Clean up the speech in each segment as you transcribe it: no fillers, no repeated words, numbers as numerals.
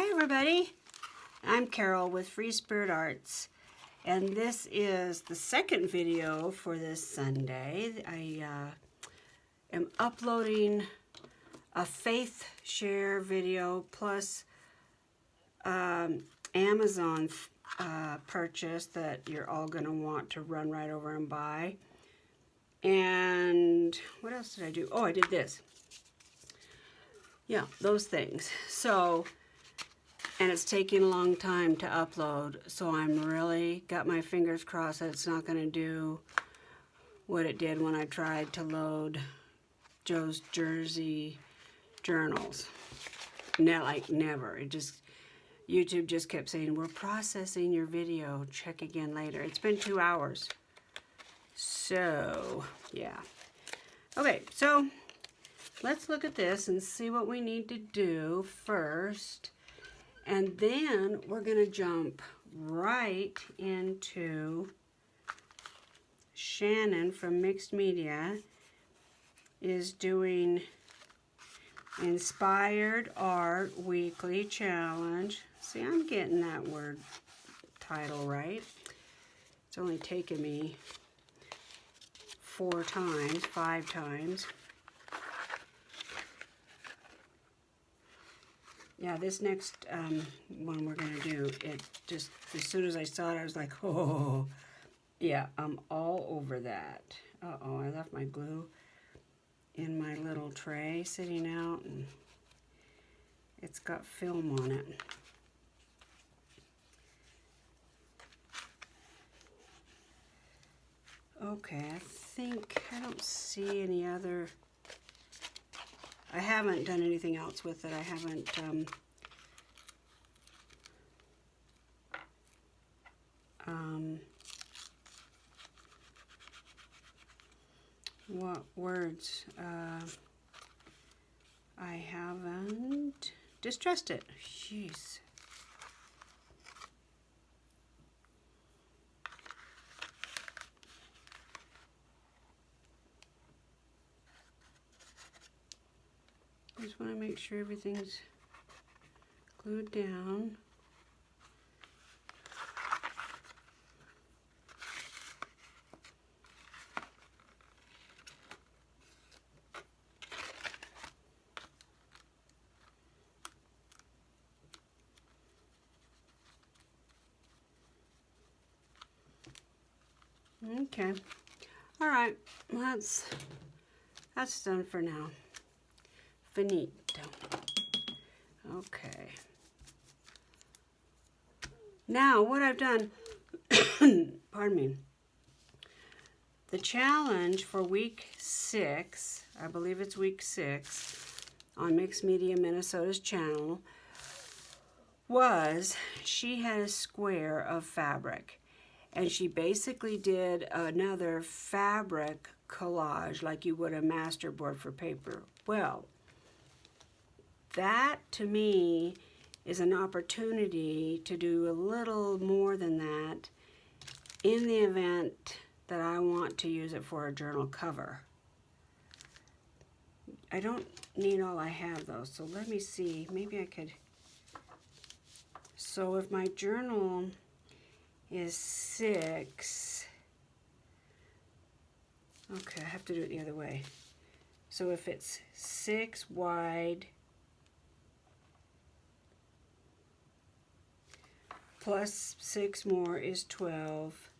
Hi everybody, I'm Carol with Free Spirit Arts, and this is the second video for this Sunday. I am uploading a faith share video plus Amazon purchase that you're all going to want to run right over and buy. And what else did I do? Oh, I did this. Yeah, those things. So, and it's taking a long time to upload, so I'm really got my fingers crossed that it's not going to do what it did when I tried to load Joe's Jersey journals. Like never. It just, YouTube just kept saying, we're processing your video, check again later. It's been 2 hours. So, yeah. Okay, so let's look at this and see what we need to do first. And then we're going to jump right into Shannon from Mixed Media is doing Inspired Art Weekly Challenge. See, I'm getting that word title right. It's only taken me 5 times. Yeah, this next one we're going to do, it just, as soon as I saw it, I was like, oh, yeah, I'm all over that. Uh-oh, I left my glue in my little tray sitting out, and it's got film on it. Okay, I don't see any other. I haven't done anything else with it. I haven't, what words? I haven't distressed it. Jeez. I just want to make sure everything's glued down. Okay. All right. Well, that's done for now. Finito. Okay. Now, what I've done, pardon me, the challenge for week 6, I believe it's week 6, on Mixed Media Minnesota's channel, was she had a square of fabric, and she basically did another fabric collage like you would a masterboard for paper. Well, that to me is an opportunity to do a little more than that in the event that I want to use it for a journal cover. I don't need all I have though, so let me see, maybe I could. So if my journal is 6, okay, I have to do it the other way. So if it's 6 wide plus 6 more is 12.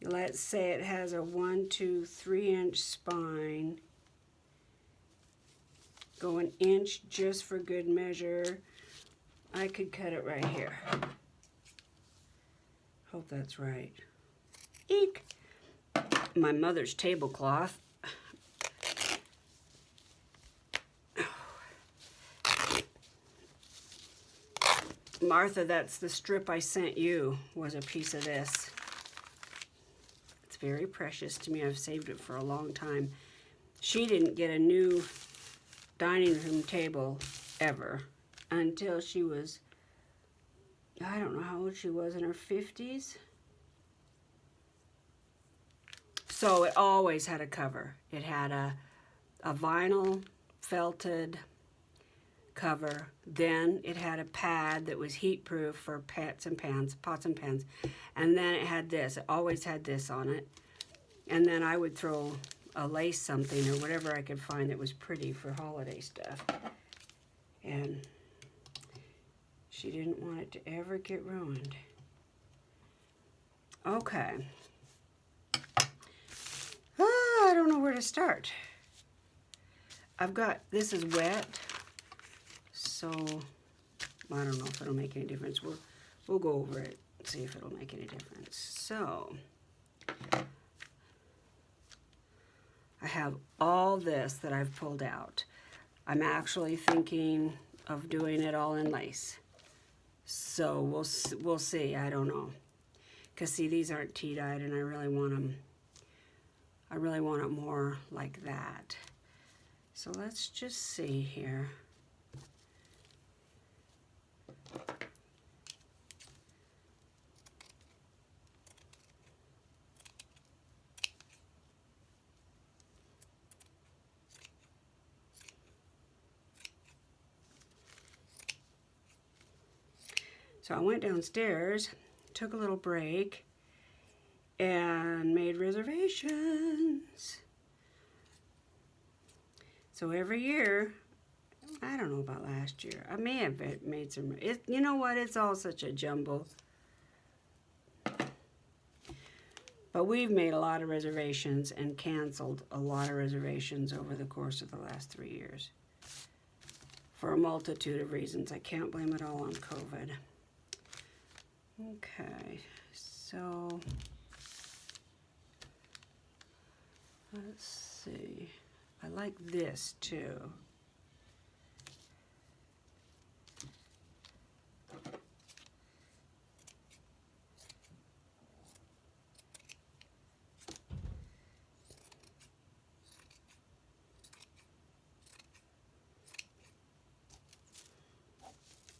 Let's say it has a 1, 2, 3 inch spine. Go an inch just for good measure. I could cut it right here. Hope that's right. Eek! My mother's tablecloth. Martha, that's the strip I sent you, was a piece of this. It's very precious to me. I've saved it for a long time. She didn't get a new dining room table ever until she was, I don't know how old she was, in her 50s. So it always had a cover. It had a vinyl felted cover. Then it had a pad that was heat proof for pots and pans. And then it had this. It always had this on it. And then I would throw a lace something or whatever I could find that was pretty for holiday stuff. And she didn't want it to ever get ruined. Okay. I don't know where to start. This is wet, so I don't know if it'll make any difference. We'll go over it and see if it'll make any difference. So, I have all this that I've pulled out. I'm actually thinking of doing it all in lace. So we'll see, I don't know. Because see, these aren't tea-dyed and I really want it more like that. So let's just see here. So I went downstairs, took a little break, and made reservations. So every year, I don't know about last year, I may have made some, you know what, it's all such a jumble. But we've made a lot of reservations and canceled a lot of reservations over the course of the last 3 years. For a multitude of reasons. I can't blame it all on COVID. Okay, so let's see. I like this too.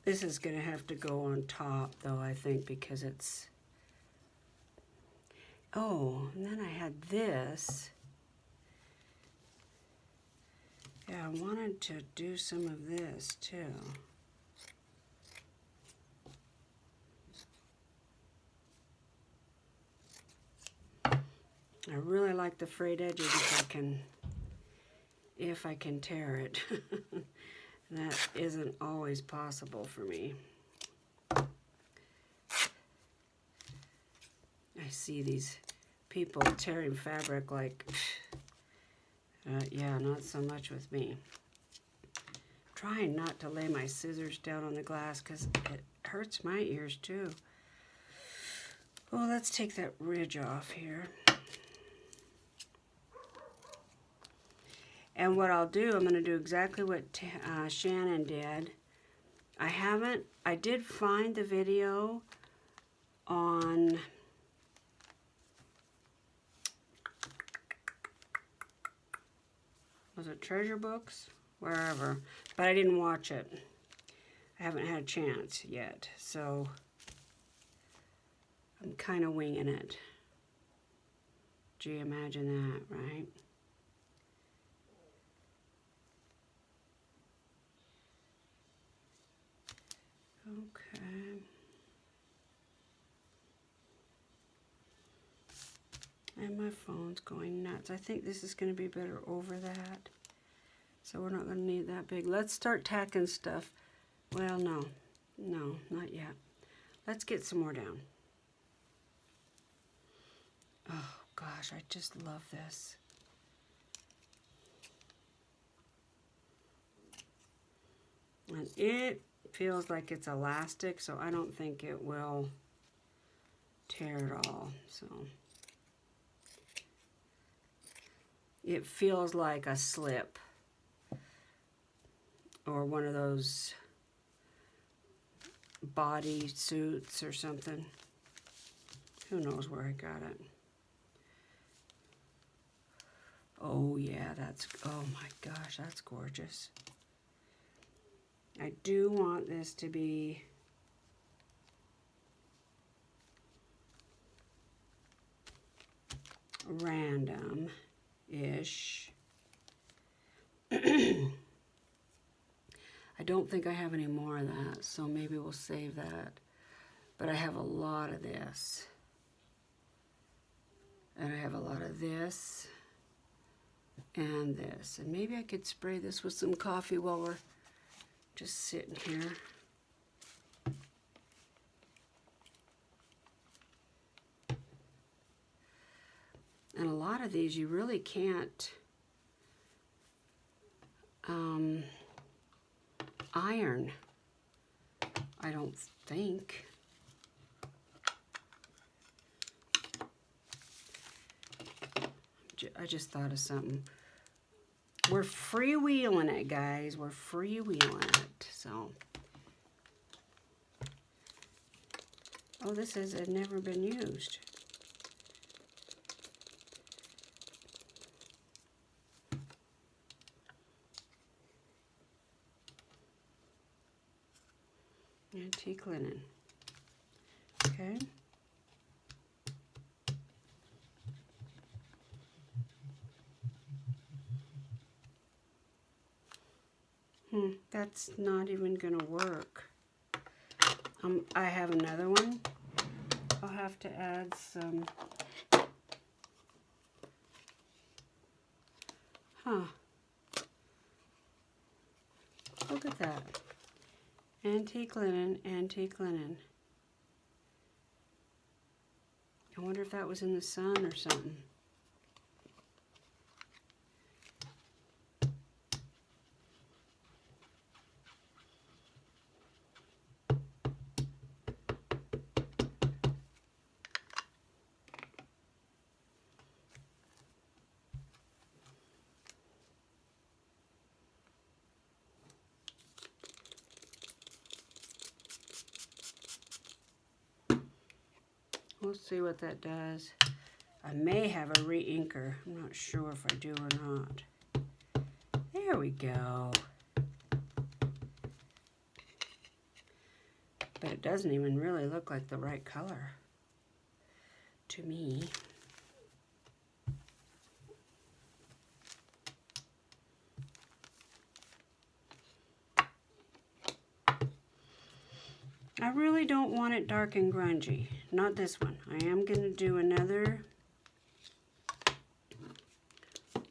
This is going to have to go on top, though, I think, because it's... Oh, and then I had this. Yeah, I wanted to do some of this, too. I really like the frayed edges if I can tear it. That isn't always possible for me. I see these people tearing fabric like, yeah, not so much with me. Trying not to lay my scissors down on the glass because it hurts my ears too. Well, let's take that ridge off here. And what I'll do, I'm going to do exactly what Shannon did. I did find the video on was it Treasure Books? Wherever. But I didn't watch it. I haven't had a chance yet. So I'm kind of winging it. Do you imagine that, right? Okay. And my phone's going nuts. I think this is going to be better over that. So we're not going to need that big. Let's start tacking stuff. Well, no. No, not yet. Let's get some more down. Oh, gosh, I just love this. And it feels like it's elastic, so I don't think it will tear at all. So it feels like a slip or one of those body suits or something. Who knows where I got it. Oh yeah, oh my gosh, that's gorgeous. I do want this to be random-ish. I don't think I have any more of that, so maybe we'll save that. But I have a lot of this. And I have a lot of this and this. And maybe I could spray this with some coffee while we're just sitting here. And a lot of these you really can't iron, I don't think. I just thought of something. We're freewheeling it, guys. We're freewheeling it. So, oh, this has never been used. Antique linen. Okay. That's not even gonna work. I have another one. I'll have to add some. Look at that. Antique linen, antique linen. I wonder if that was in the sun or something. We'll see what that does. I may have a re-inker. I'm not sure if I do or not. There we go. But it doesn't even really look like the right color to me. I really don't want it dark and grungy. Not this one. I am going to do another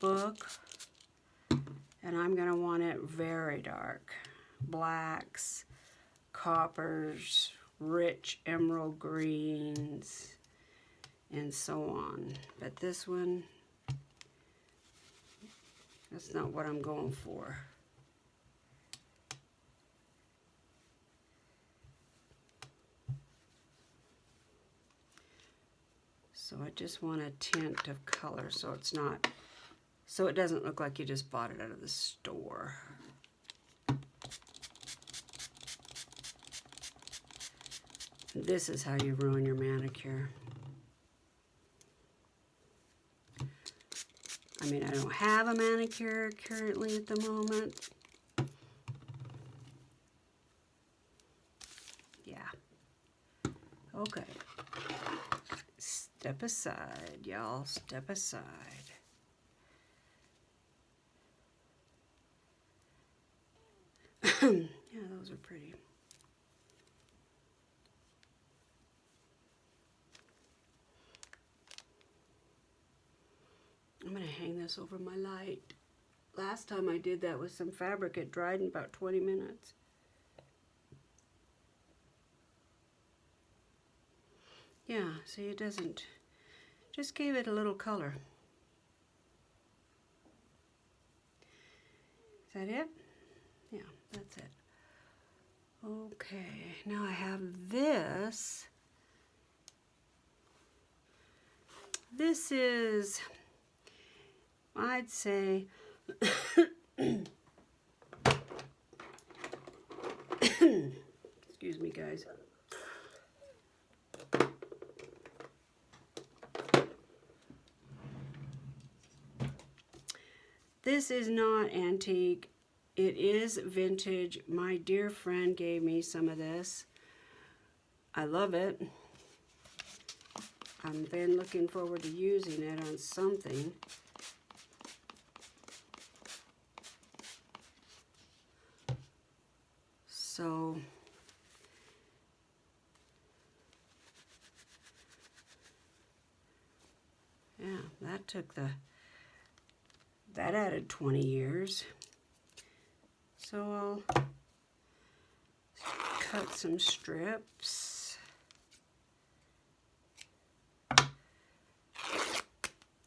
book, and I'm going to want it very dark. Blacks, coppers, rich emerald greens, and so on. But this one, that's not what I'm going for. So I just want a tint of color so it's not, so it doesn't look like you just bought it out of the store. This is how you ruin your manicure. I mean, I don't have a manicure currently at the moment. Yeah. Okay. Step aside, y'all. Step aside. Yeah, those are pretty. I'm going to hang this over my light. Last time I did that with some fabric, it dried in about 20 minutes. Yeah, see, it doesn't, just gave it a little color. Is that it? Yeah, that's it. Okay, now I have this. This is, I'd say, excuse me, guys. This is not antique. It is vintage. My dear friend gave me some of this. I love it. I've been looking forward to using it on something. that added 20 years. So I'll cut some strips.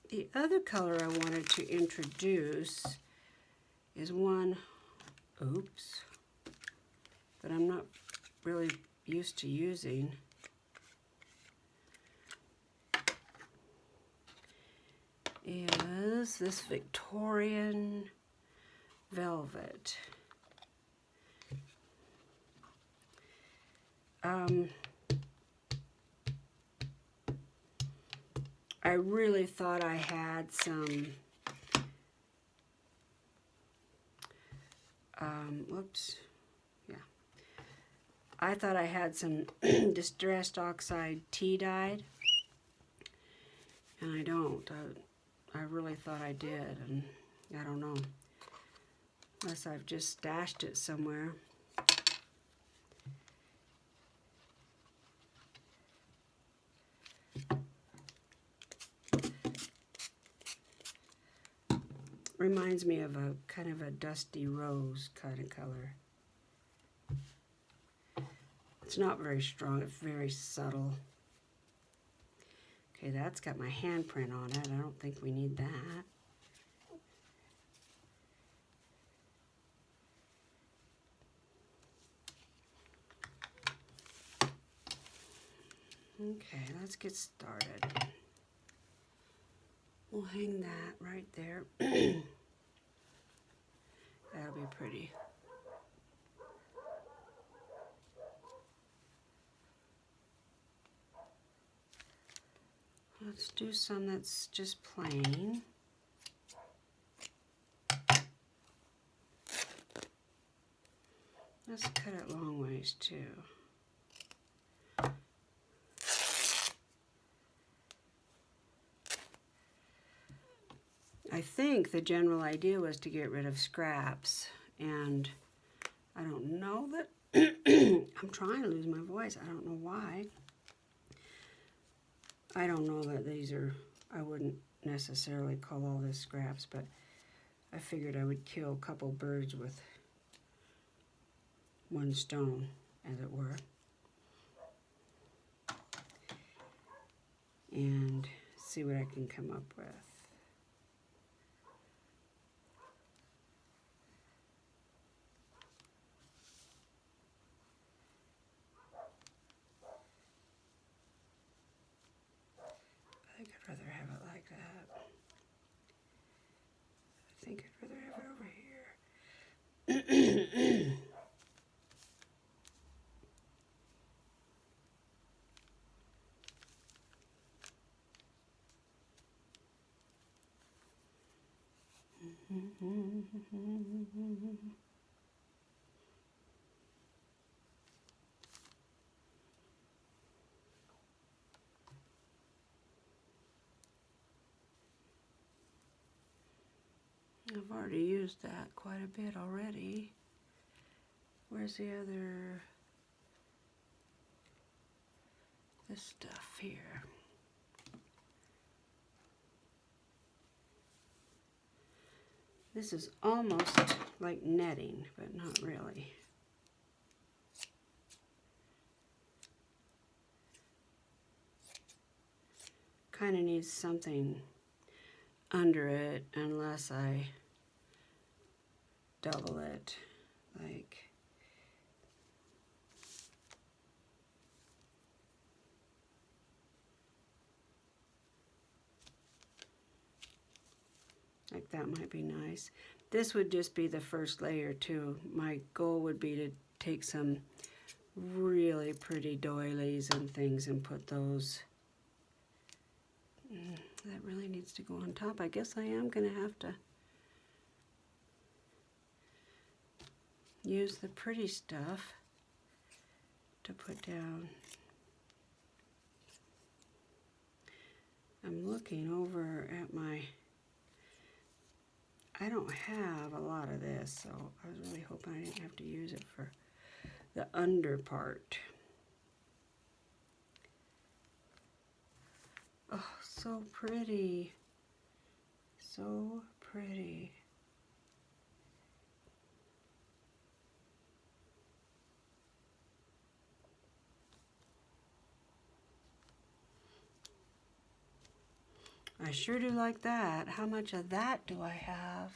The other color I wanted to introduce is one, oops, that I'm not really used to using. Is this Victorian velvet. I really thought I had some, whoops, yeah. I thought I had some Distressed Oxide tea dyed, and I don't. I really thought I did, and I don't know. Unless I've just stashed it somewhere. Reminds me of a kind of a dusty rose kind of color. It's not very strong, it's very subtle. Okay, that's got my handprint on it. I don't think we need that. Okay, let's get started. We'll hang that right there. That'll be pretty. Let's do some that's just plain. Let's cut it long ways too. I think the general idea was to get rid of scraps, and I don't know that I'm trying to lose my voice. I don't know why. I don't know that these are, I wouldn't necessarily call all this scraps, but I figured I would kill a couple birds with one stone, as it were. And see what I can come up with. I think I'd rather have it like that. I think I'd rather have it over here. I've already used that quite a bit already. Where's the other, this stuff here? This is almost like netting, but not really. Kind of needs something under it unless I double it, like that might be nice. This would just be the first layer too. My goal would be to take some really pretty doilies and things and put those. That really needs to go on top. I guess I am going to have to use the pretty stuff to put down. I'm looking over at my, I don't have a lot of this, so I was really hoping I didn't have to use it for the under part. Oh, so pretty. so pretty. I sure do like that. How much of that do I have?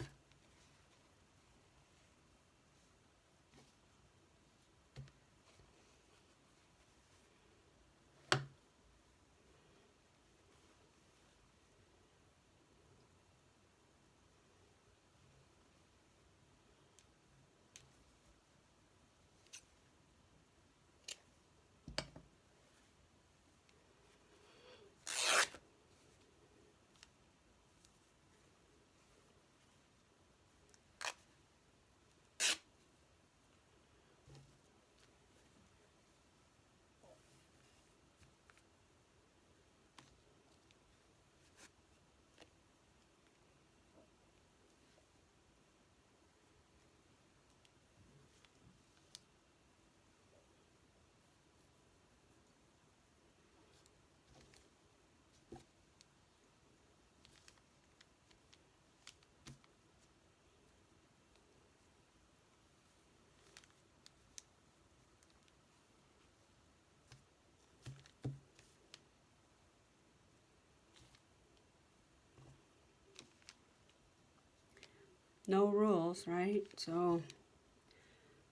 No rules, right? So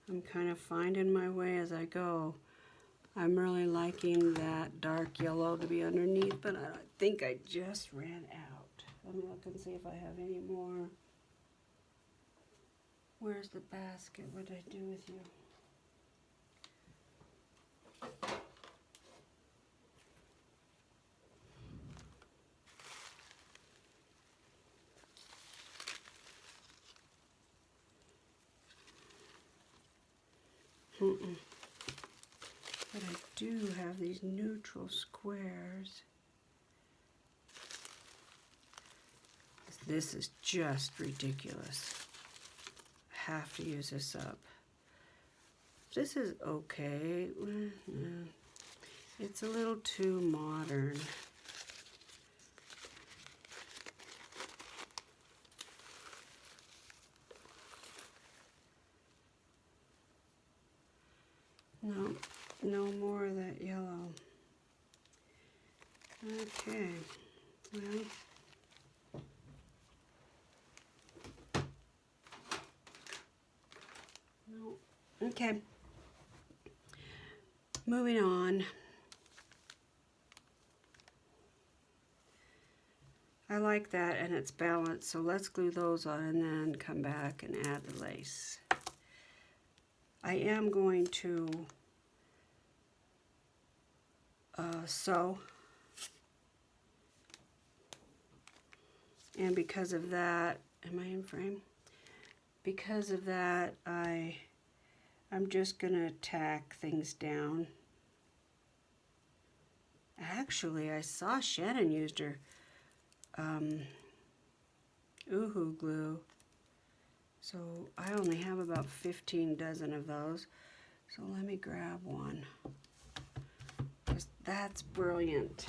I'm kind of finding my way as I go. I'm really liking that dark yellow to be underneath, but I think I just ran out. Let me look and see if I have any more. Where's the basket? What did I do with you? But I do have these neutral squares. This is just ridiculous. I have to use this up. This is okay. It's a little too modern. No, no more of that yellow. Okay, well. No, okay. Moving on. I like that and it's balanced, so let's glue those on and then come back and add the lace. I am going to sew, and because of that, am I in frame? Because of that, I'm just gonna tack things down. Actually, I saw Shannon used her Uhu glue, so I only have about 15 dozen of those. So let me grab one, because that's brilliant.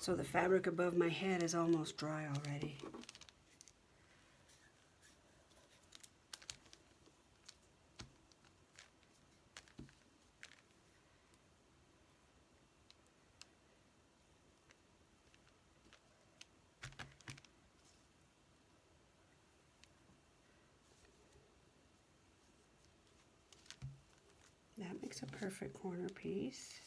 So the fabric above my head is almost dry already. That makes a perfect corner piece.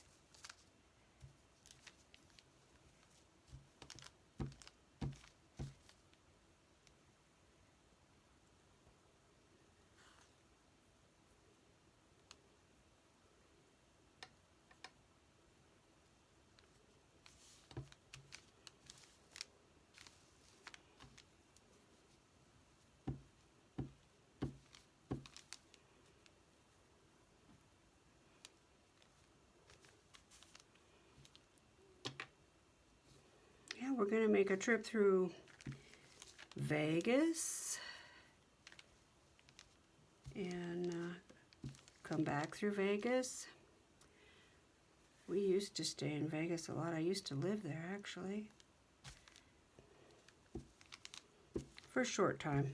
Yeah, we're gonna make a trip through Vegas and come back through Vegas. We used to stay in Vegas a lot. I used to live there actually for a short time.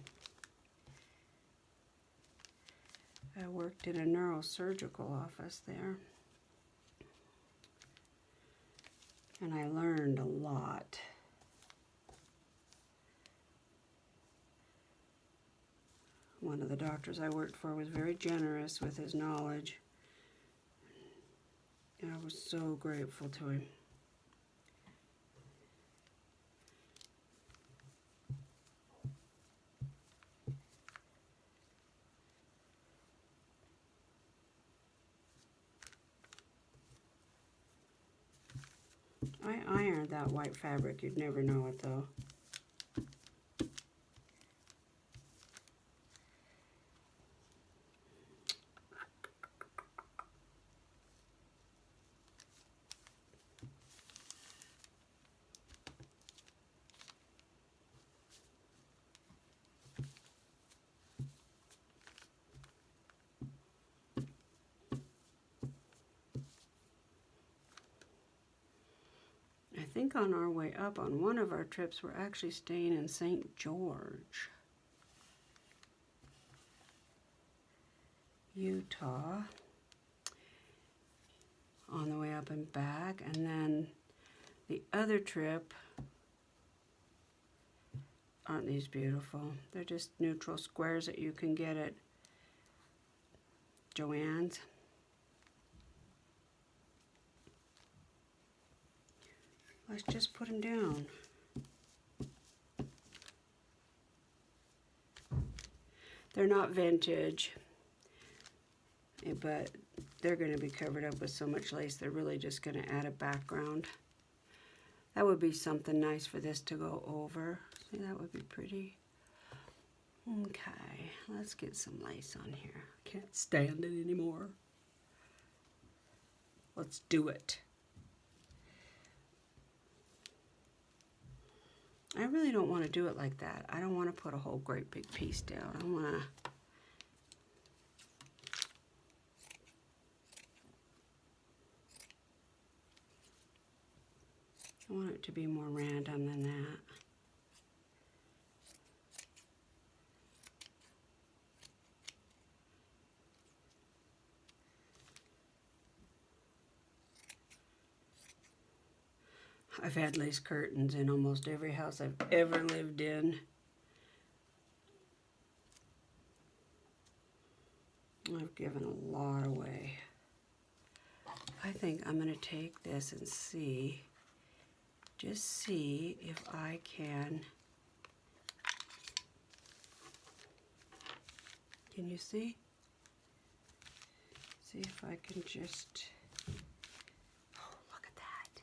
I worked in a neurosurgical office there. And I learned a lot. One of the doctors I worked for was very generous with his knowledge. And I was so grateful to him. I ironed that white fabric. You'd never know it though. I think on our way up on one of our trips, we're actually staying in St. George, Utah, on the way up and back. And then the other trip, aren't these beautiful? They're just neutral squares that you can get at Joann's. Let's just put them down. They're not vintage, but they're going to be covered up with so much lace, they're really just going to add a background. That would be something nice for this to go over. See, that would be pretty. Okay, let's get some lace on here. Can't stand it anymore. Let's do it. I really don't want to do it like that. I don't want to put a whole great big piece down. I want it to be more random than that. I've had lace curtains in almost every house I've ever lived in. I've given a lot away. I think I'm going to take this and see, just see if I can you see? See if I can just, oh, look at that.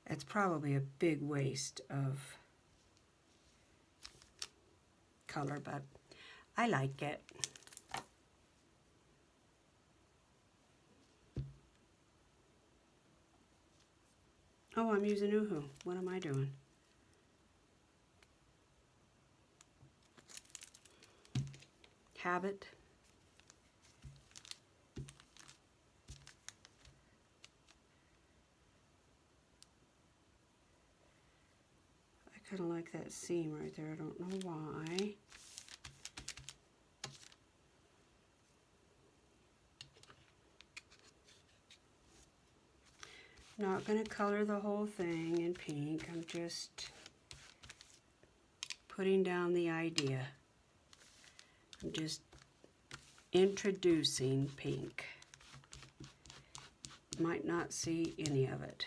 It's probably a big waste of color, but I like it. Oh, I'm using Uhu. What am I doing? Habit. I kind of like that seam right there. I don't know why. Not going to color the whole thing in pink. I'm just putting down the idea. I'm just introducing pink. Might not see any of it.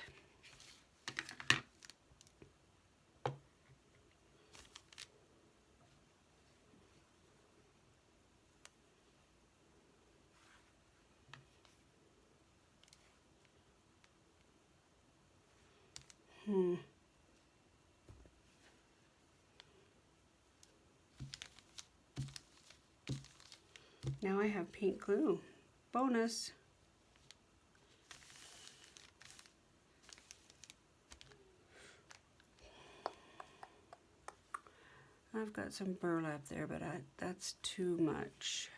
Now I have pink glue. Bonus. I've got some burlap there, but that's too much.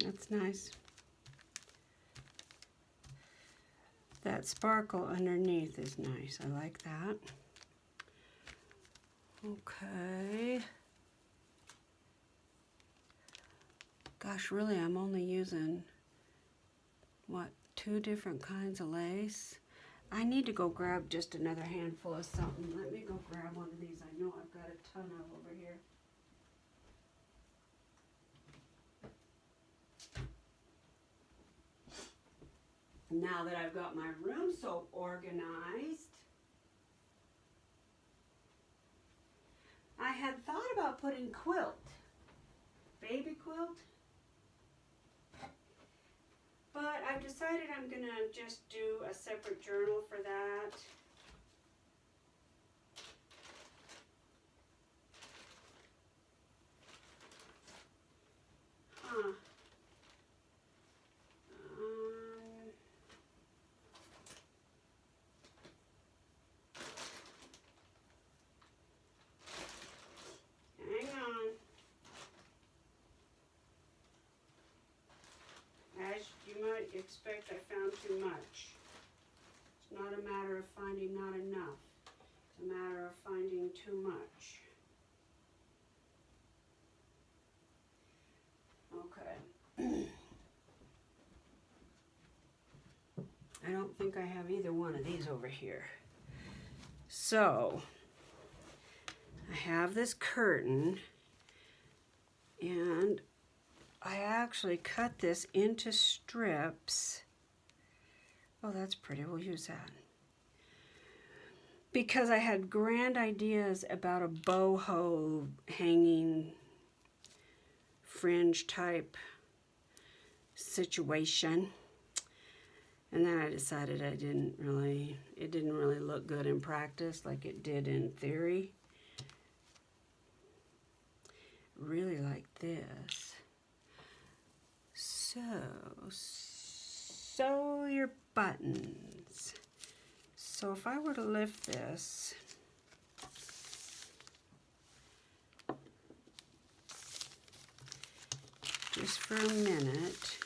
That's nice. That sparkle underneath is nice. I like that. Okay. Gosh, really, I'm only using, what, 2 different kinds of lace? I need to go grab just another handful of something. Let me go grab one of these. I know I've got a ton of over here. Now that I've got my room so organized, I had thought about putting quilt, baby quilt, but I've decided I'm gonna just do a separate journal for that. Huh. Hang on. As you might expect, I found too much. It's not a matter of finding not enough. It's a matter of finding too much. Okay. I don't think I have either one of these over here. So, I have this curtain, and I actually cut this into strips. Oh, that's pretty. We'll use that. Because I had grand ideas about a boho hanging fringe type situation. And then I decided it didn't really look good in practice like it did in theory. Really like this. So, sew your buttons. So if I were to lift this, just for a minute,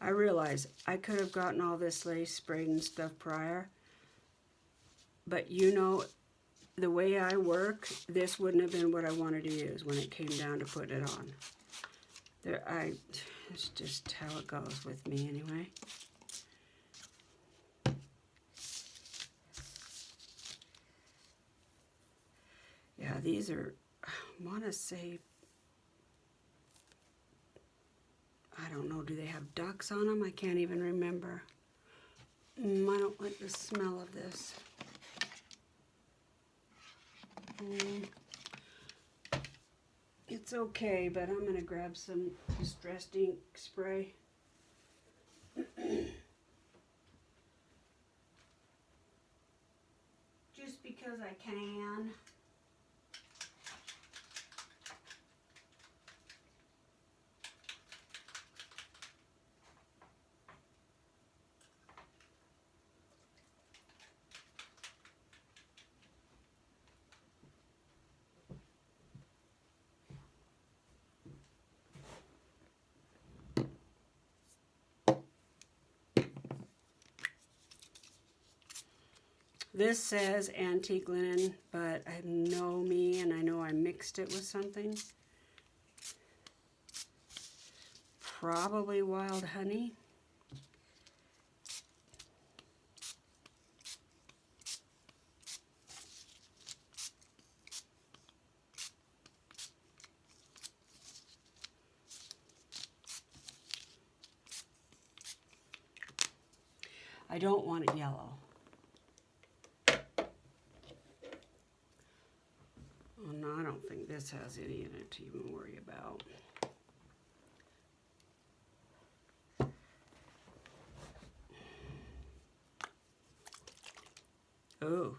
I realize I could have gotten all this lace sprayed and stuff prior, but you know, the way I work, this wouldn't have been what I wanted to use when it came down to putting it on. It's just how it goes with me anyway. Yeah, these are, I want to say, I don't know, do they have ducks on them? I can't even remember. I don't like the smell of this. It's okay, but I'm going to grab some distressed ink spray. Just because I can. This says antique linen, but I know me and I know I mixed it with something. Probably wild honey. I don't want it yellow. Oh, no, I don't think this has any in it to even worry about. Oh.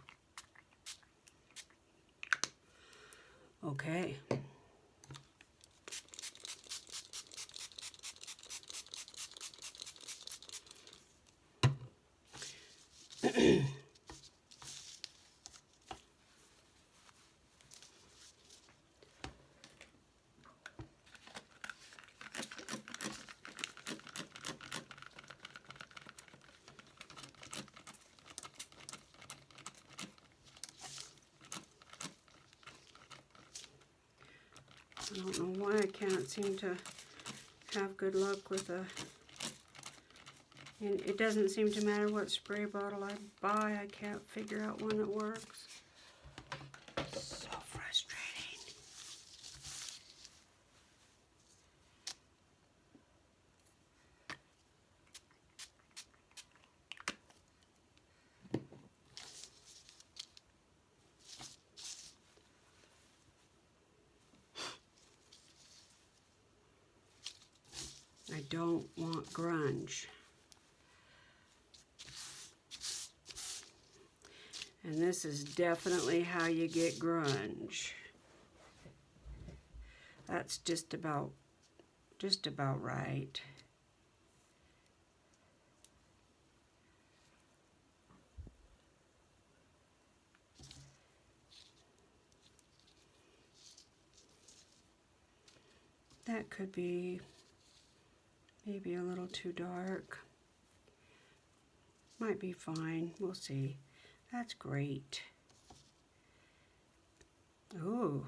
Okay. I don't know why I can't seem to have good luck with a... And it doesn't seem to matter what spray bottle I buy, I can't figure out one that works. So frustrating. I don't want grunge. And this is definitely how you get grunge. That's just about right. That could be maybe a little too dark. Might be fine, we'll see. That's great. Ooh,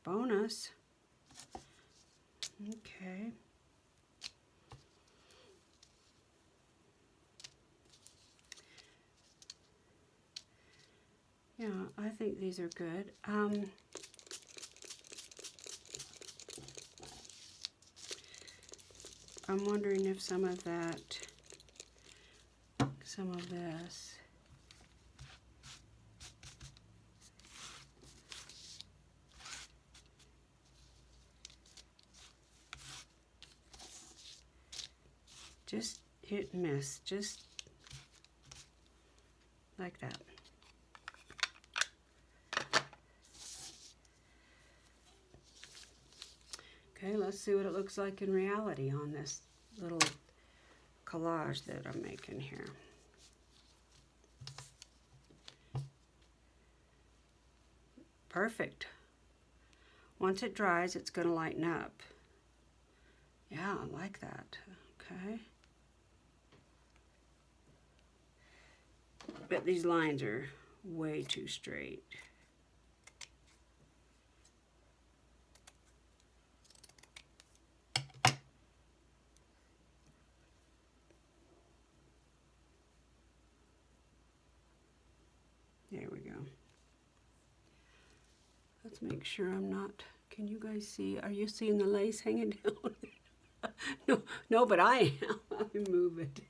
bonus. Okay. Yeah, I think these are good. I'm wondering if some of this, just hit and miss, just like that. Okay, let's see what it looks like in reality on this little collage that I'm making here. Perfect. Once it dries, it's going to lighten up. Yeah, I like that. Okay. But these lines are way too straight. There we go. Let's make sure I'm not, can you guys see, are you seeing the lace hanging down? No, but I am. Let me move it.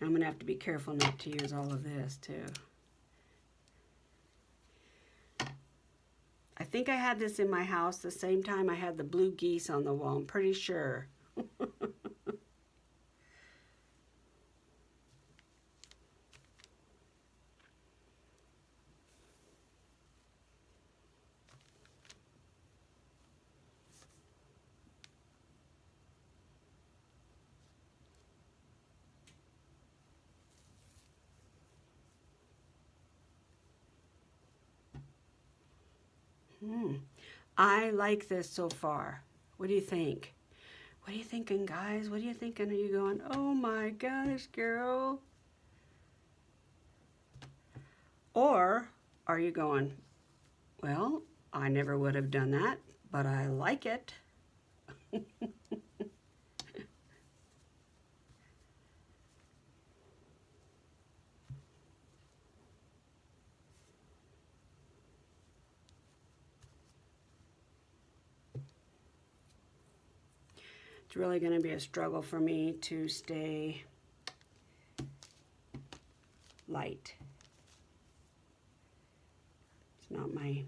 I'm going to have to be careful not to use all of this too. I think I had this in my house the same time I had the blue geese on the wall. I'm pretty sure. I like this so far. What do you think? What are you thinking, guys? What are you thinking? Are you going, oh my gosh, girl? Or are you going, well, I never would have done that, but I like it. It's really going to be a struggle for me to stay light. It's not my,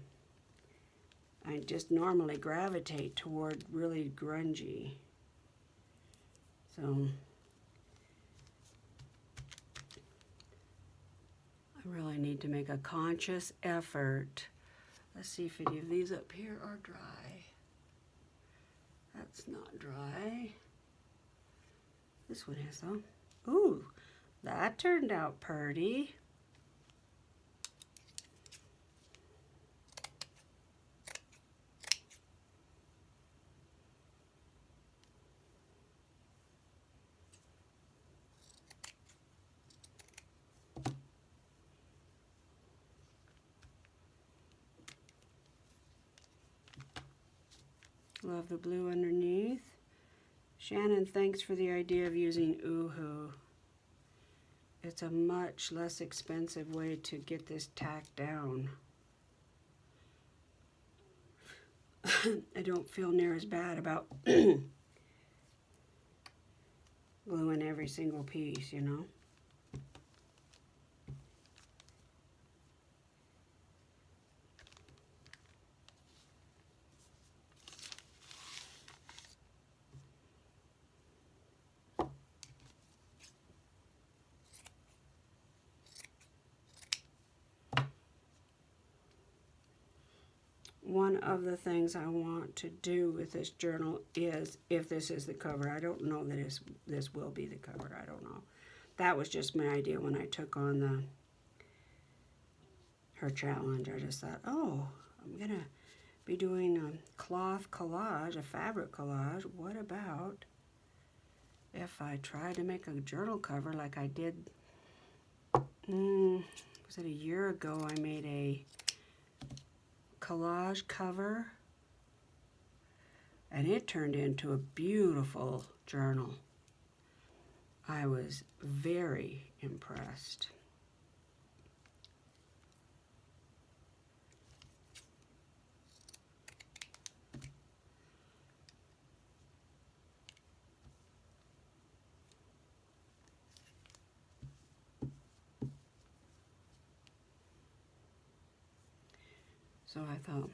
I just normally gravitate toward really grungy. So I really need to make a conscious effort. Let's see if any of these up here are dry. That's not dry. This one is though. Ooh, that turned out pretty. Love the blue underneath. Shannon, thanks for the idea of using Oohoo. It's a much less expensive way to get this tacked down. I don't feel near as bad about gluing every single piece, you know? One of the things I want to do with this journal is, if this is the cover, I don't know that this will be the cover, I don't know. That was just my idea when I took on her challenge. I just thought, oh, I'm gonna be doing a cloth collage, a fabric collage. What about if I try to make a journal cover like I did, was it a year ago? I made a collage cover and it turned into a beautiful journal. I was very impressed. So I thought,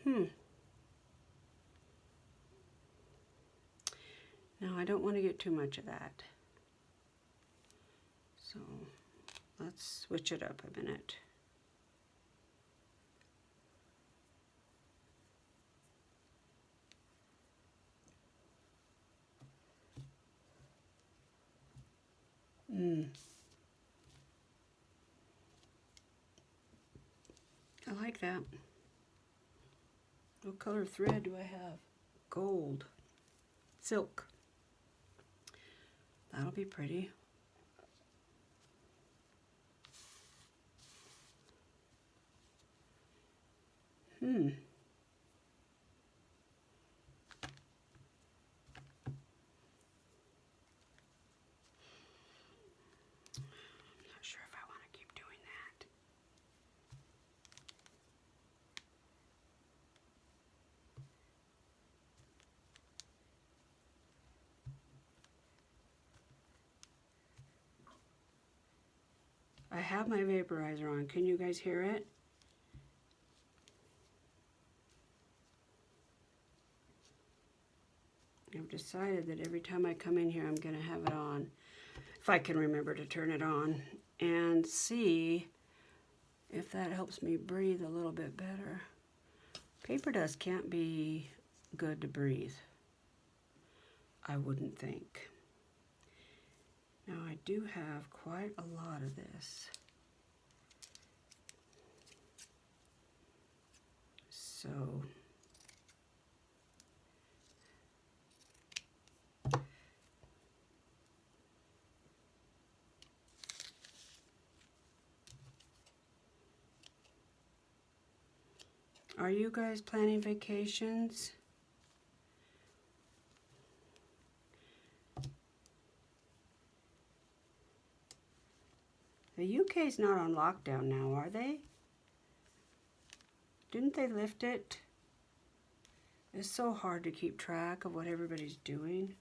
now I don't want to get too much of that. So let's switch it up a minute. I like that. What color thread do I have? Gold. Silk. That'll be pretty. I'm not sure if I want to keep doing that. I have my vaporizer on. Can you guys hear it? I've decided that every time I come in here, I'm going to have it on, if I can remember to turn it on, and see if that helps me breathe a little bit better. Paper dust can't be good to breathe, I wouldn't think. Now I do have quite a lot of this. So Are you guys planning vacations? The UK's not on lockdown now, are they? Didn't they lift it? It's so hard to keep track of what everybody's doing.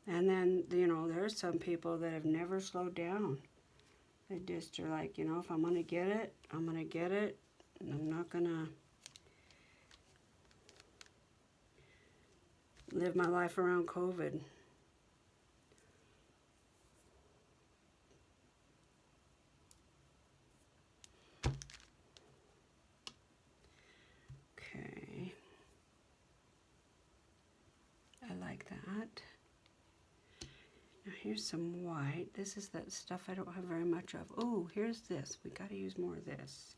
And then, you know, there's some people that have never slowed down. They just are like, you know, if I'm going to get it, I'm going to get it. And I'm not going to live my life around COVID. Okay. I like that. Now here's some white. This is that stuff I don't have very much of. Oh, here's this. We got to use more of this.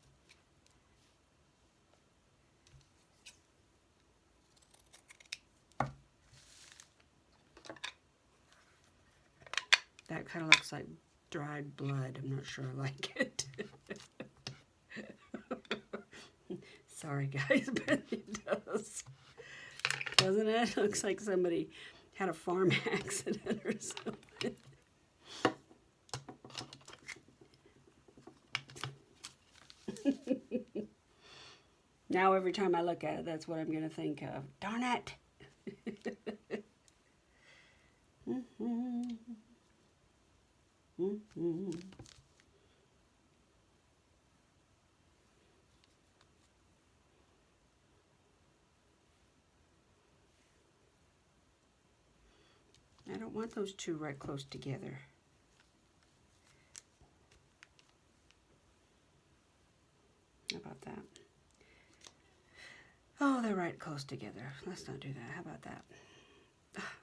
That kind of looks like dried blood. I'm not sure I like it. Sorry guys, but it does. Doesn't it? Looks like somebody had a farm accident or something. Now every time I look at it, that's what I'm going to think of. Darn it! I don't want those two right close together. How about that? Oh, they're right close together. Let's not do that. How about that?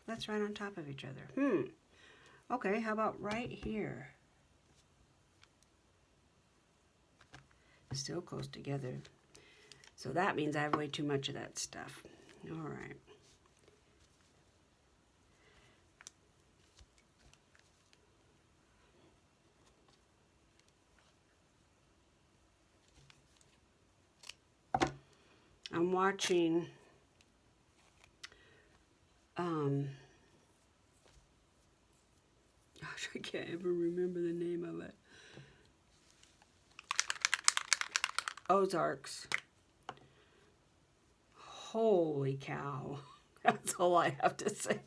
That's right on top of each other. Okay, how about right here? Still close together. So that means I have way too much of that stuff. All right. I'm watching gosh, I can't ever remember the name of it. Ozarks. Holy cow. That's all I have to say.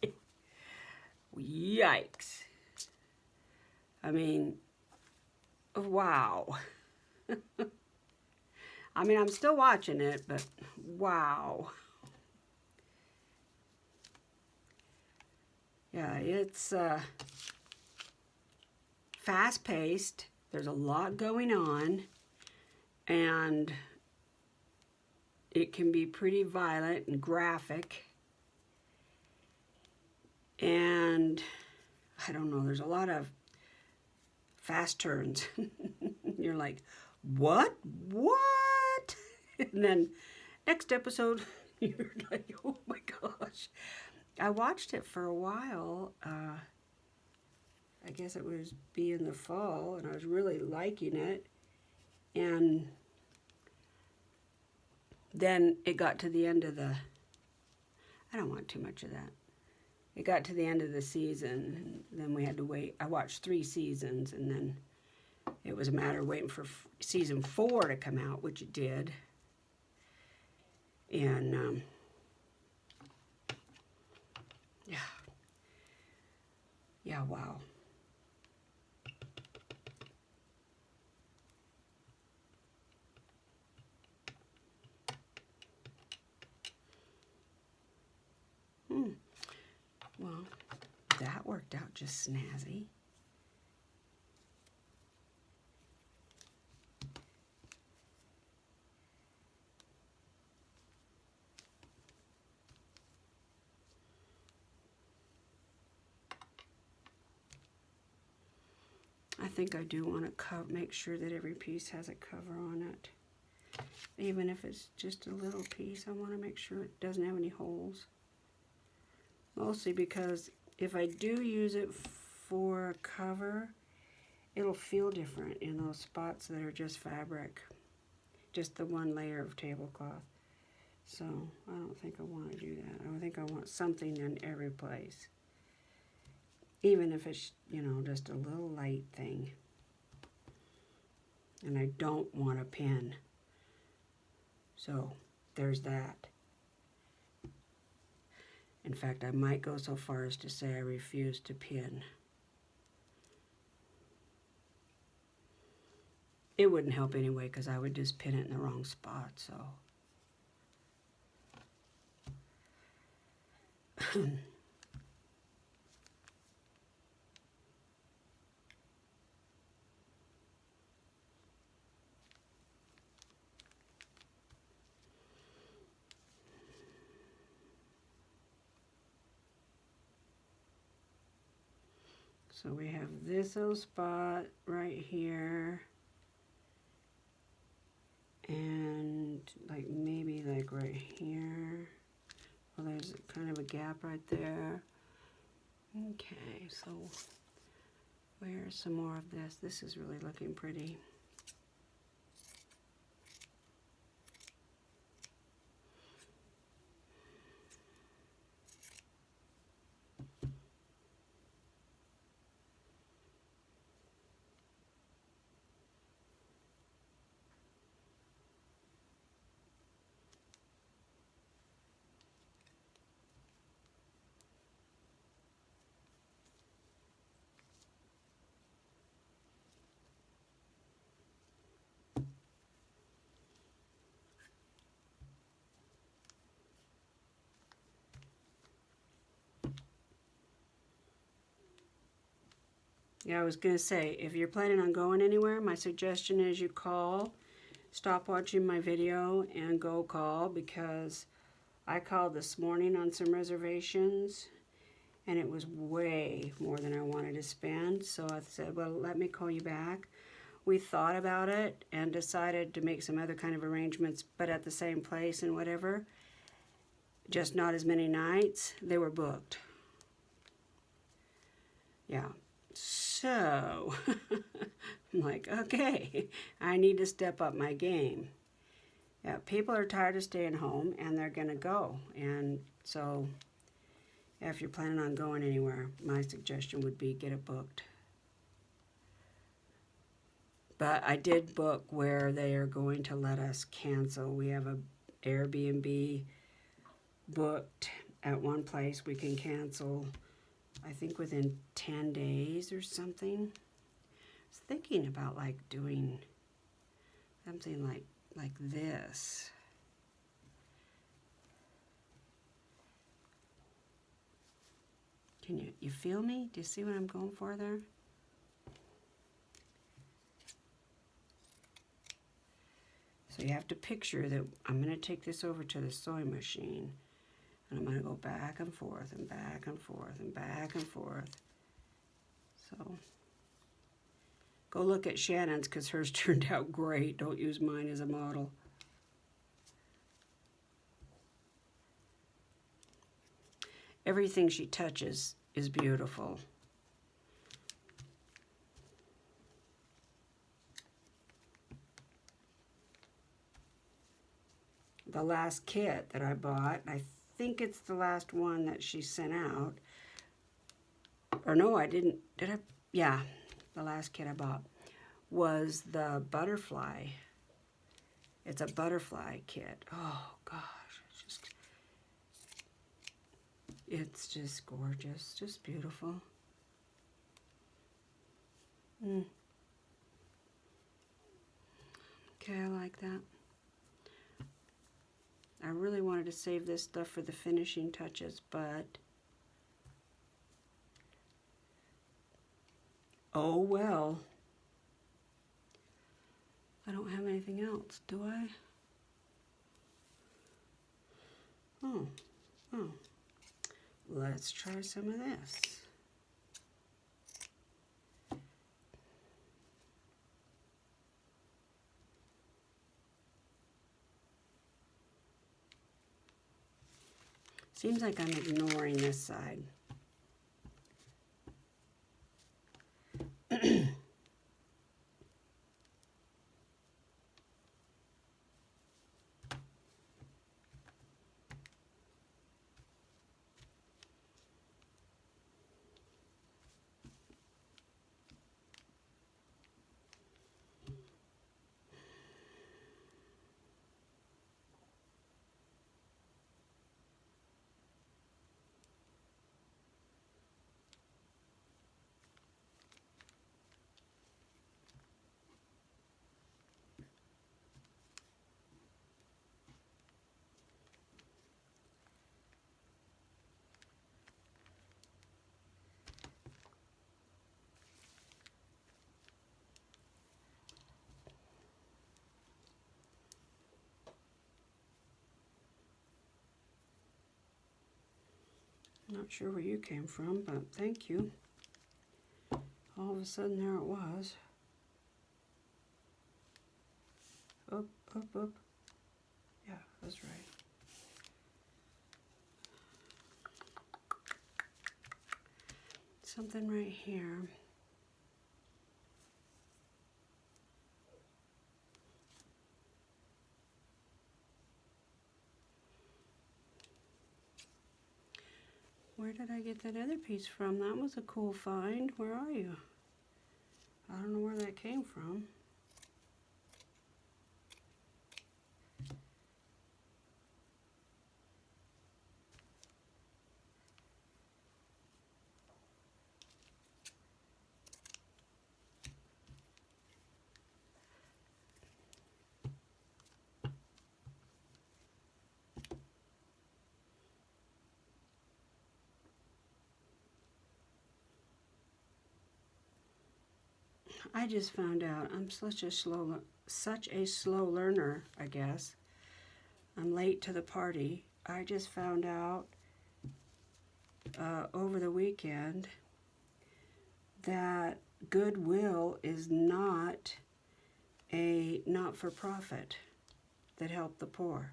Yikes. I mean, wow. I mean, I'm still watching it, but wow. Yeah, it's fast-paced. There's a lot going on, and it can be pretty violent and graphic. And I don't know, there's a lot of fast turns. You're like, what? What? And then next episode, you're like, oh my gosh. I watched it for a while. I guess it was being the fall, and I was really liking it. And then it got to the end of the, I don't want too much of that. It got to the end of the season, and then we had to wait. I watched 3 seasons, and then it was a matter of waiting for season 4 to come out, which it did. And yeah, wow. Well, that worked out just snazzy. I think I do want to make sure that every piece has a cover on it. Even if it's just a little piece, I want to make sure it doesn't have any holes. Mostly because if I do use it for a cover it'll feel different in those spots that are just fabric, just the one layer of tablecloth. So I don't think I want to do that. I think I want something in every place, even if it's, you know, just a little light thing. And I don't want a pin. So there's that. In fact, I might go so far as to say I refuse to pin. It wouldn't help anyway, because I would just pin it in the wrong spot, so. So we have this little spot right here, and like maybe like right here. Well, there's kind of a gap right there. Okay, so where's some more of this? This is really looking pretty. Yeah, I was going to say, if you're planning on going anywhere, my suggestion is you call, stop watching my video, and go call, because I called this morning on some reservations, and it was way more than I wanted to spend, so I said, well, let me call you back. We thought about it and decided to make some other kind of arrangements, but at the same place and whatever, just not as many nights. They were booked. Yeah. So, I'm like, okay, I need to step up my game. Yeah, people are tired of staying home, and they're going to go. And so, if you're planning on going anywhere, my suggestion would be get it booked. But I did book where they are going to let us cancel. We have a Airbnb booked at one place. We can cancel, I think, within 10 days or something. I was thinking about like doing something like this. Can you feel me? Do you see what I'm going for there? So you have to picture that I'm going to take this over to the sewing machine, and I'm going to go back and forth and back and forth and back and forth. So go look at Shannon's, because hers turned out great. Don't use mine as a model. Everything she touches is beautiful. The last kit that I bought, I think it's the last one that she sent out. Or no, I didn't. Did I? Yeah, the last kit I bought was the butterfly. It's a butterfly kit. Oh gosh, it's just gorgeous, just beautiful. Okay, I like that. I really wanted to save this stuff for the finishing touches, but oh well. I don't have anything else, do I? Oh. Let's try some of this. Seems like I'm ignoring this side. Not sure where you came from, but thank you. All of a sudden there it was. Up, up, up. Yeah, that's right. Something right here. Where did I get that other piece from? That was a cool find. Where are you? I don't know where that came from. I just found out I'm such a slow learner, I guess. I'm late to the party. I just found out over the weekend that Goodwill is not a not-for-profit that help the poor.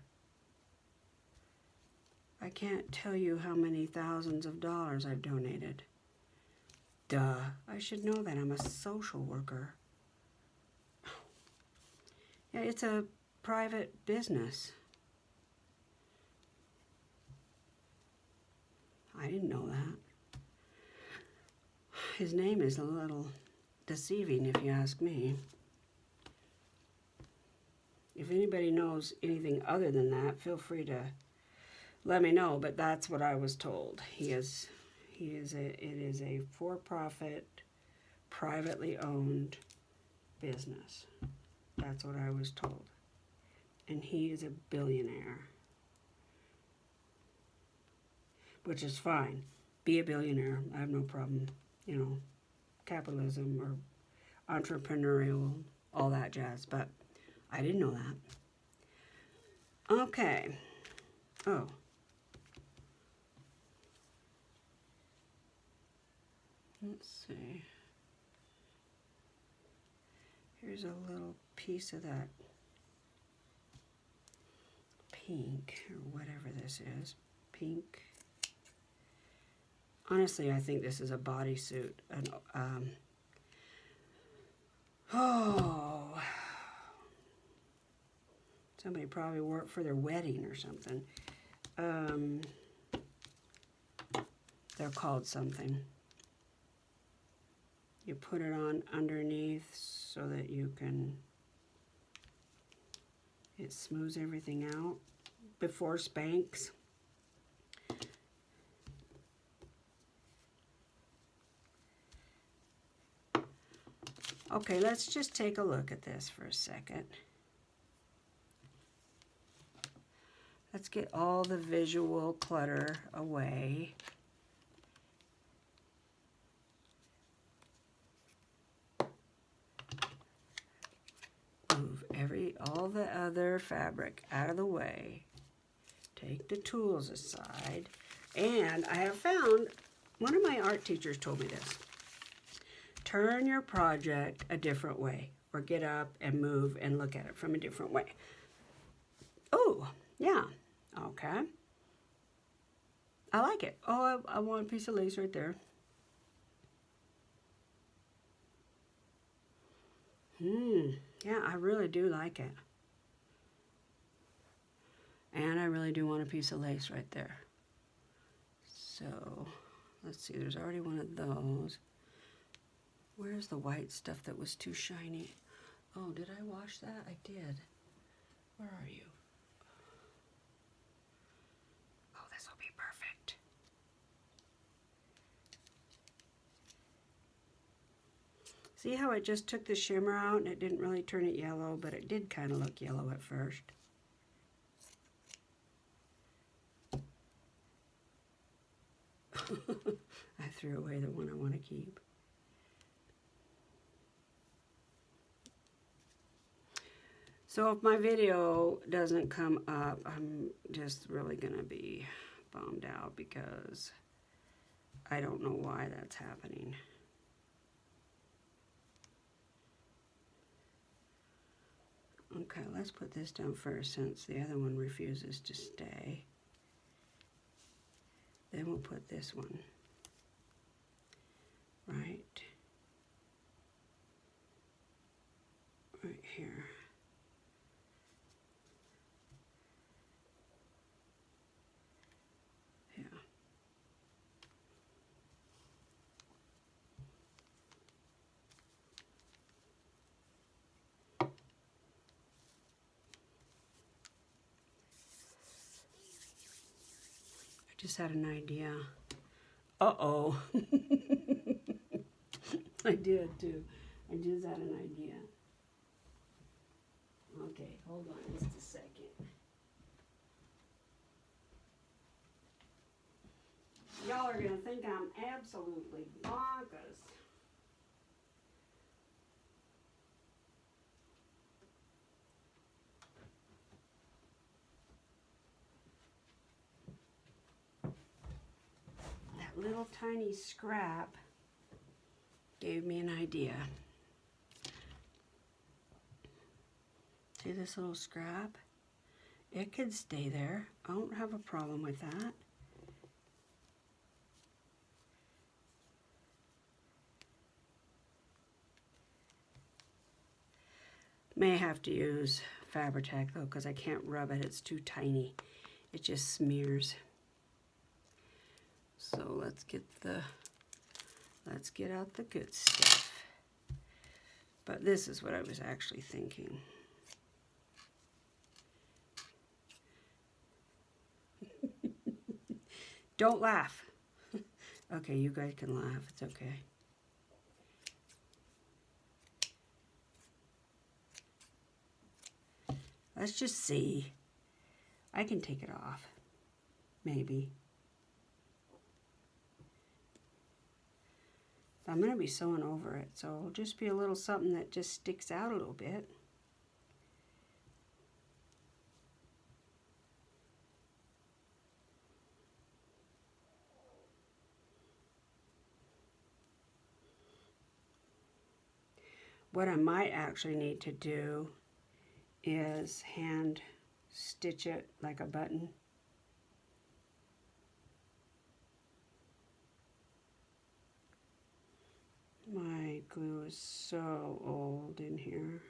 I can't tell you how many thousands of dollars I've donated. Duh, I should know that. I'm a social worker. Yeah, it's a private business. I didn't know that. His name is a little deceiving, if you ask me. If anybody knows anything other than that, feel free to let me know, but that's what I was told. It is a for-profit, privately owned business. That's what I was told. And he is a billionaire. Which is fine. Be a billionaire. I have no problem. You know, capitalism or entrepreneurial, all that jazz. But I didn't know that. Okay. Oh. Let's see. Here's a little piece of that pink, or whatever this is. Pink. Honestly, I think this is a bodysuit. Somebody probably wore it for their wedding or something. They're called something. You put it on underneath so that you can, it smooths everything out before Spanx. Okay, let's just take a look at this for a second. Let's get all the visual clutter away. Move all the other fabric out of the way. Take the tools aside. And I have found, one of my art teachers told me this. Turn your project a different way, or get up and move and look at it from a different way. Oh, yeah, okay. I like it. Oh, I want a piece of lace right there. Yeah, I really do like it. And I really do want a piece of lace right there. So, let's see, there's already one of those. Where's the white stuff that was too shiny? Oh, did I wash that? I did. Where are you? Oh, this will be perfect. See how it just took the shimmer out and it didn't really turn it yellow, but it did kind of look yellow at first. I threw away the one I want to keep. So if my video doesn't come up, I'm just really going to be bummed out because I don't know why that's happening. Okay, let's put this down first since the other one refuses to stay. Then we'll put this one right here. Yeah. I just had an idea. Uh-oh. I did too. I just had an idea. Okay, hold on just a second. Y'all are gonna think I'm absolutely bonkers. That little tiny scrap gave me an idea. See this little scrap? It could stay there. I don't have a problem with that. May have to use Fabri-Tac though, because I can't rub it. It's too tiny. It just smears. So let's get out the good stuff. But this is what I was actually thinking. Don't laugh. Okay, you guys can laugh. It's okay. Let's just see. I can take it off. Maybe. I'm going to be sewing over it, so it'll just be a little something that just sticks out a little bit. What I might actually need to do is hand stitch it like a button. My glue is so old in here.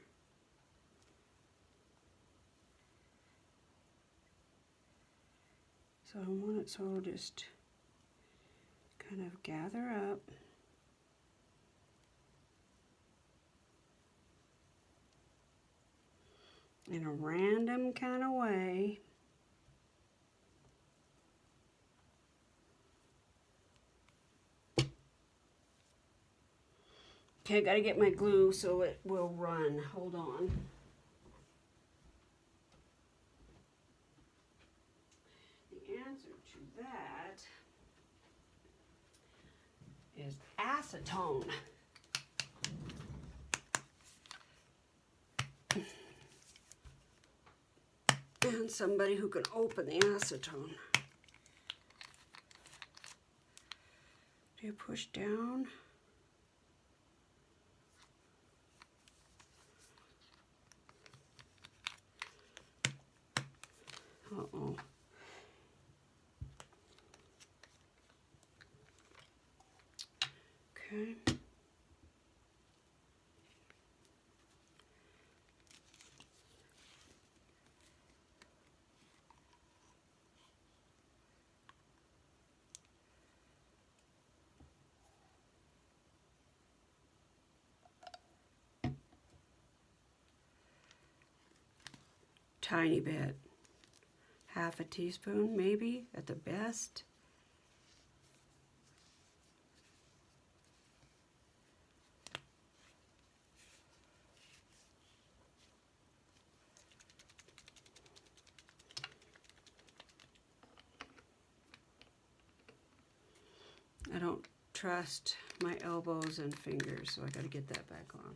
So I want it so it'll just kind of gather up. In a random kind of way. Okay, I gotta get my glue so it will run. Hold on. The answer to that is acetone. And somebody who can open the acetone. Do you push down? Uh-oh. Okay. Tiny bit. Half a teaspoon, maybe, at the best. I don't trust my elbows and fingers, so I gotta get that back on.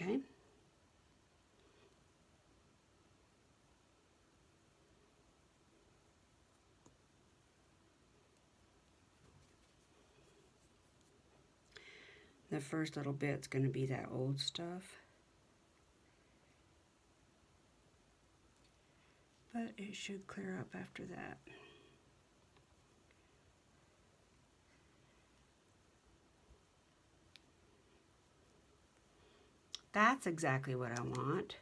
Okay. The first little bit's going to be that old stuff. But it should clear up after that. That's exactly what I want.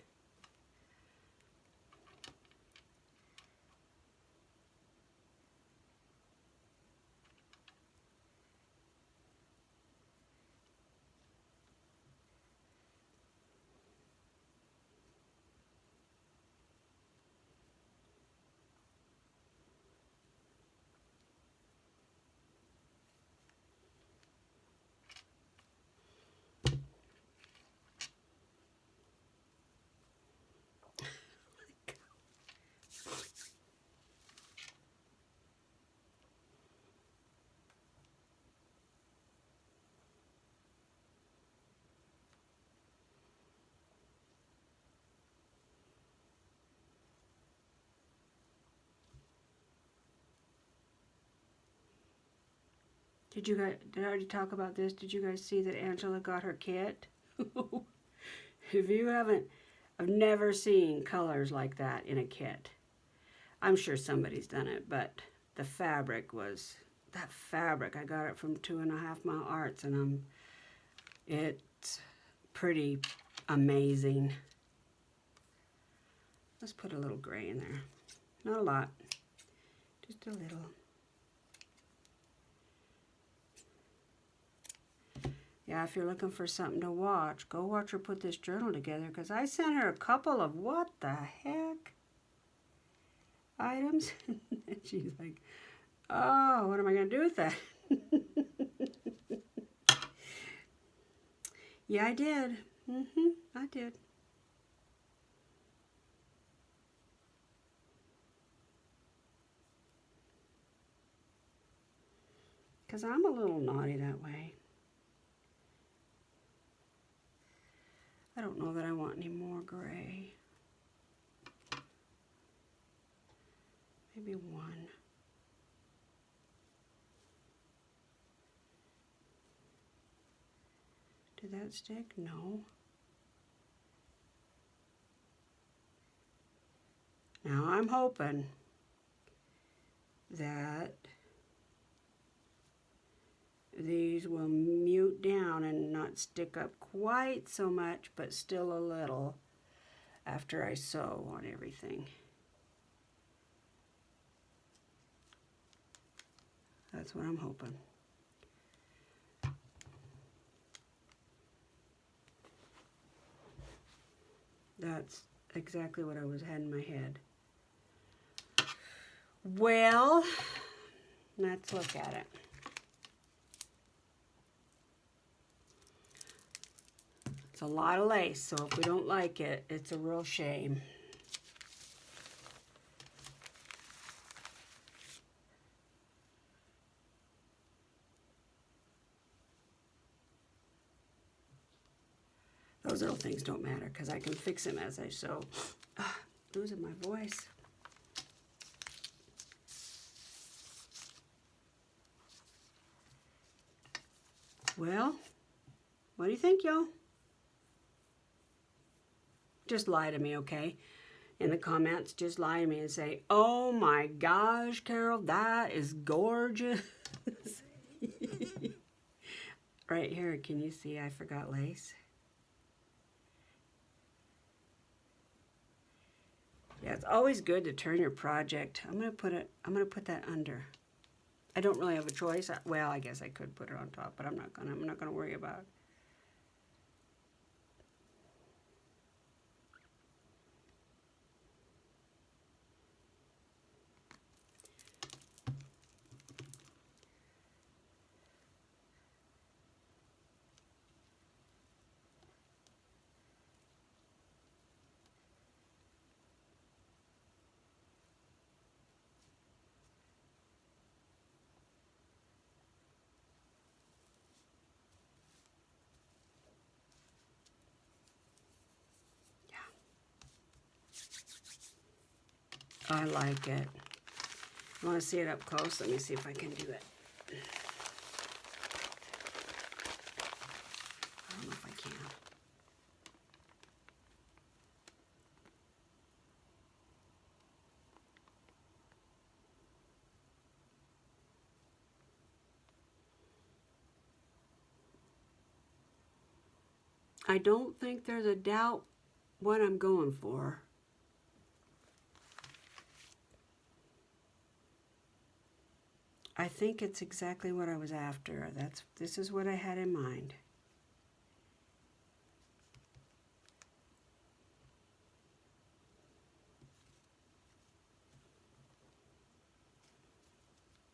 Did I already talk about this? Did you guys see that Angela got her kit? If you haven't, I've never seen colors like that in a kit. I'm sure somebody's done it, but the fabric was, that fabric, I got it from 2.5 Mile Arts, and it's pretty amazing. Let's put a little gray in there. Not a lot, just a little. Yeah, if you're looking for something to watch, go watch her put this journal together, because I sent her a couple of what the heck items. And she's like, oh, what am I going to do with that? Yeah, I did. I did. Because I'm a little naughty that way. I don't know that I want any more gray. Maybe one. Did that stick? No. Now I'm hoping that these will mute down and not stick up quite so much, but still a little after I sew on everything. That's what I'm hoping. That's exactly what I had in my head. Well, let's look at it. It's a lot of lace, so if we don't like it, it's a real shame. Those little things don't matter because I can fix them as I sew. Losing my voice. Well, what do you think, y'all? Just lie to me, okay? In the comments, just lie to me and say, oh my gosh, Carol, that is gorgeous. Right here, can you see I forgot lace? Yeah, it's always good to turn your project. I'm gonna put that under. I don't really have a choice. Well, I guess I could put it on top, but I'm not gonna worry about it. I like it. You want to see it up close? Let me see if I can do it. I don't know if I can. I don't think there's a doubt what I'm going for. I think it's exactly what I was after. This is what I had in mind.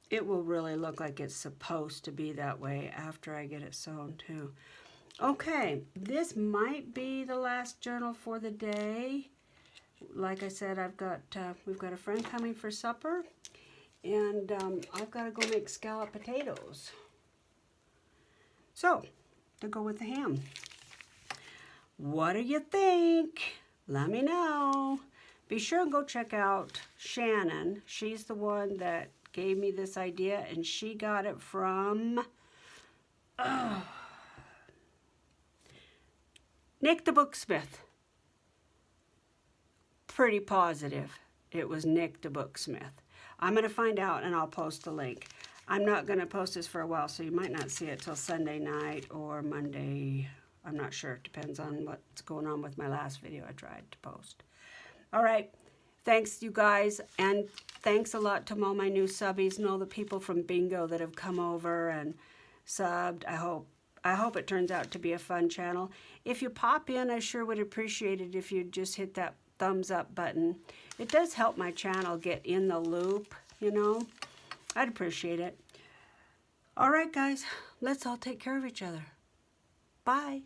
It will really look like it's supposed to be that way after I get it sewn too. Okay, this might be the last journal for the day. Like I said, we've got a friend coming for supper, and I've got to go make scalloped potatoes. So, to go with the ham. What do you think? Let me know. Be sure and go check out Shannon. She's the one that gave me this idea, and she got it from Nick the Booksmith. Pretty positive it was Nick the Booksmith. I'm going to find out and I'll post the link. I'm not going to post this for a while, so you might not see it till Sunday night or Monday. I'm not sure. It depends on what's going on with my last video I tried to post. All right. Thanks, you guys. And thanks a lot to all my new subbies and all the people from Bingo that have come over and subbed. I hope it turns out to be a fun channel. If you pop in, I sure would appreciate it if you'd just hit that thumbs up button. It does help my channel get in the loop, you know. I'd appreciate it. All right, guys, let's all take care of each other. Bye.